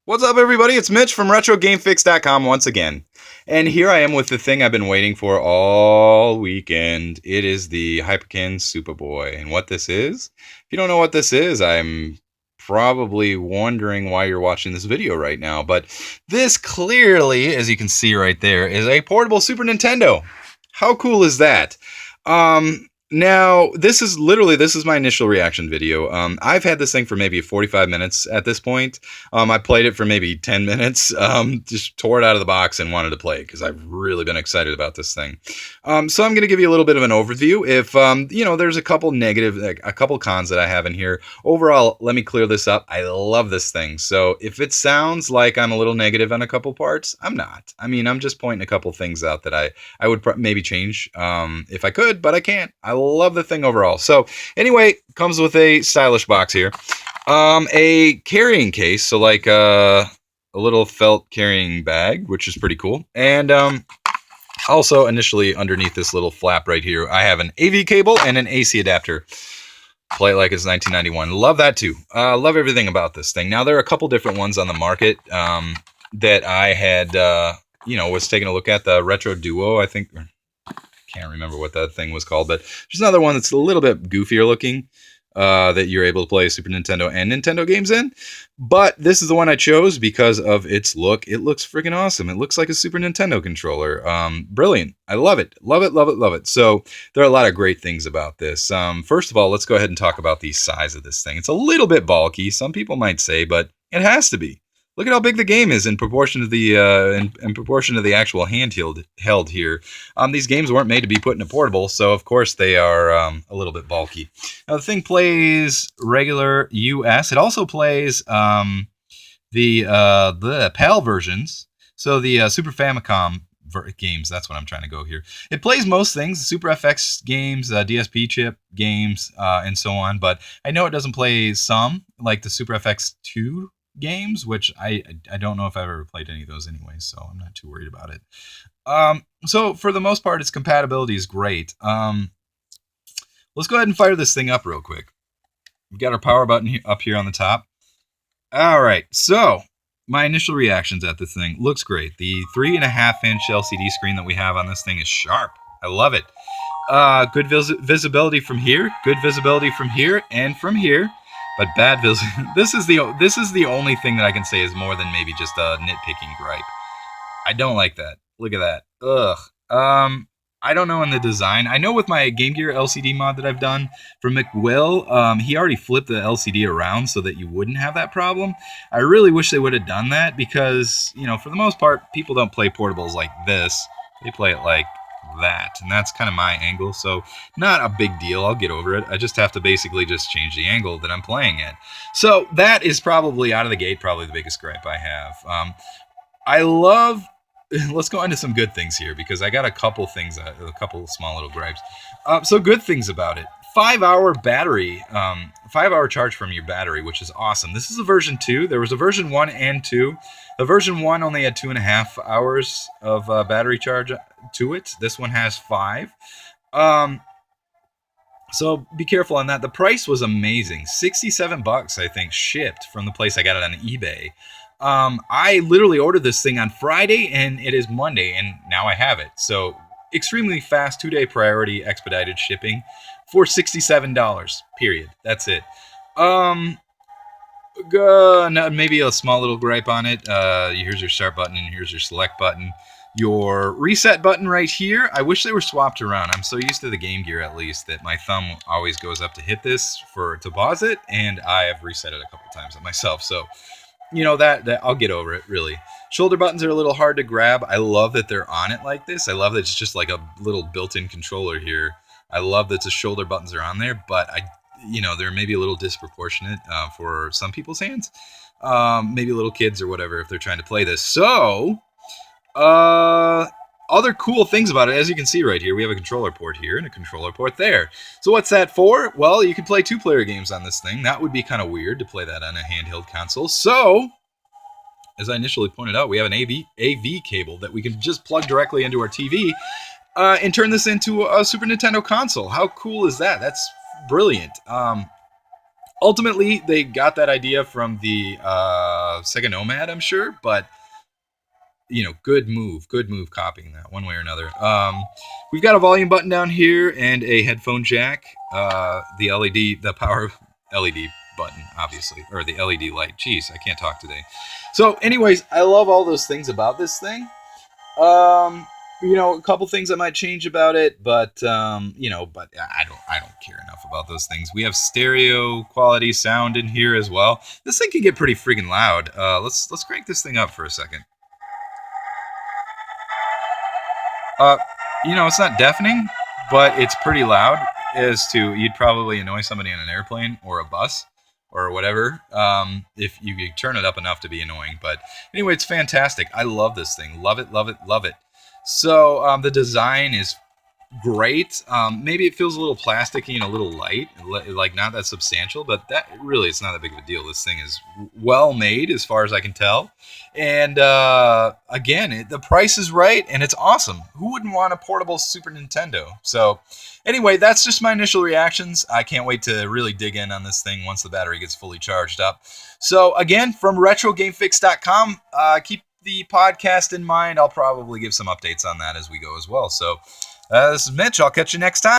What's up, everybody? It's Mitch from RetroGameFix.com once again. And here I am with the thing I've been waiting for all weekend. It is the Hyperkin Supaboy. And what this is, if you don't know what this is, I'm probably wondering why you're watching this video right now. But this clearly, as you can see right there, is a portable Super Nintendo. How cool is that? Now, this is my initial reaction video. I've had this thing for maybe 45 minutes at this point. I played it for maybe 10 minutes, just tore it out of the box and wanted to play it because I've really been excited about this thing. So I'm going to give you a little bit of an overview. If, there's a couple a couple cons that I have in here. Overall, let me clear this up. I love this thing. So if it sounds like I'm a little negative on a couple parts, I'm not. I mean, I'm just pointing a couple things out that I would maybe change if I could, but I can't. I love the thing overall. So anyway, comes with a stylish box here, a carrying case, so like a little felt carrying bag, which is pretty cool. And also initially underneath this little flap right here, I have an AV cable and an AC adapter. Play it like it's 1991. Love that too. Love everything about this thing. Now there are a couple different ones on the market that I had was taking a look at. The Retro Duo, I think. Can't remember what that thing was called, but there's another one that's a little bit goofier looking that you're able to play Super Nintendo and Nintendo games in. But this is the one I chose because of its look. It looks freaking awesome. It looks like a Super Nintendo controller. Brilliant. I love it. Love it, love it, love it. So there are a lot of great things about this. First of all, let's go ahead and talk about the size of this thing. It's a little bit bulky, some people might say, but it has to be. Look at how big the game is in proportion to the actual handheld held here. These games weren't made to be put in a portable, so of course they are a little bit bulky. Now the thing plays regular US. It also plays the PAL versions, so the Super Famicom games. That's what I'm trying to go here. It plays most things, Super FX games, DSP chip games, and so on. But I know it doesn't play some, like the Super FX 2 games, which I don't know if I've ever played any of those anyway, so I'm not too worried about it. So for the most part, its compatibility is great. Let's go ahead and fire this thing up real quick. We've got our power button up here on the top. All right, so my initial reactions at this thing looks great. The 3.5-inch LCD screen that we have on this thing is sharp. I love it. Good visibility from here, good visibility from here, and from here. But bad visibility. This is the only thing that I can say is more than maybe just a nitpicking gripe. I don't like that. Look at that. Ugh. I don't know in the design. I know with my Game Gear LCD mod that I've done for McWill, he already flipped the LCD around so that you wouldn't have that problem. I really wish they would have done that because, for the most part, people don't play portables like this. They play it like that, and that's kind of my angle, so not a big deal. I'll get over it. I just have to basically just change the angle that I'm playing at. So that is probably out of the gate probably the biggest gripe I have. I love let's go into some good things here because I got a couple things, a couple small little gripes. So good things about it: 5-hour battery, 5-hour charge from your battery, which is awesome. This is a version 2. There was a version 1 and 2. The version 1 only had 2.5 hours of battery charge to it. This one has 5. So be careful on that. The price was amazing. $67, I think, shipped from the place I got it on eBay. I literally ordered this thing on Friday, and it is Monday, and now I have it. So extremely fast, 2-day priority expedited shipping for $67, period. That's it. Maybe a small little gripe on it. Here's your start button, and here's your select button. Your reset button right here, I wish they were swapped around. I'm so used to the Game Gear, at least, that my thumb always goes up to hit this to pause it, and I have reset it a couple times myself. So, that I'll get over it, really. Shoulder buttons are a little hard to grab. I love that they're on it like this. I love that it's just like a little built-in controller here. I love that the shoulder buttons are on there, but they're maybe a little disproportionate for some people's hands. Maybe little kids or whatever if they're trying to play this. So, other cool things about it, as you can see right here, we have a controller port here and a controller port there. So what's that for? Well, you can play 2-player games on this thing. That would be kind of weird to play that on a handheld console. So, as I initially pointed out, we have an AV cable that we can just plug directly into our TV and turn this into a Super Nintendo console. How cool is that? That's brilliant. Ultimately, they got that idea from the Sega Nomad, I'm sure, but good move copying that one way or another. We've got a volume button down here and a headphone jack. The power LED button, obviously, or the LED light. Jeez, I can't talk today. So, anyways, I love all those things about this thing. A couple things I might change about it, but but I don't care enough about those things. We have stereo quality sound in here as well. This thing can get pretty freaking loud. Let's crank this thing up for a second. It's not deafening, but it's pretty loud. You'd probably annoy somebody on an airplane or a bus or whatever, if you could turn it up enough to be annoying. But anyway, it's fantastic. I love this thing. Love it, love it, love it. So the design is great. Maybe it feels a little plasticky and a little light, like not that substantial, but that really, it's not that big of a deal. This thing is well made as far as I can tell. And again, the price is right and it's awesome. Who wouldn't want a portable Super Nintendo? So anyway, that's just my initial reactions. I can't wait to really dig in on this thing once the battery gets fully charged up. So again, from RetroGameFix.com, keep the podcast in mind. I'll probably give some updates on that as we go as well. So this is Mitch. I'll catch you next time.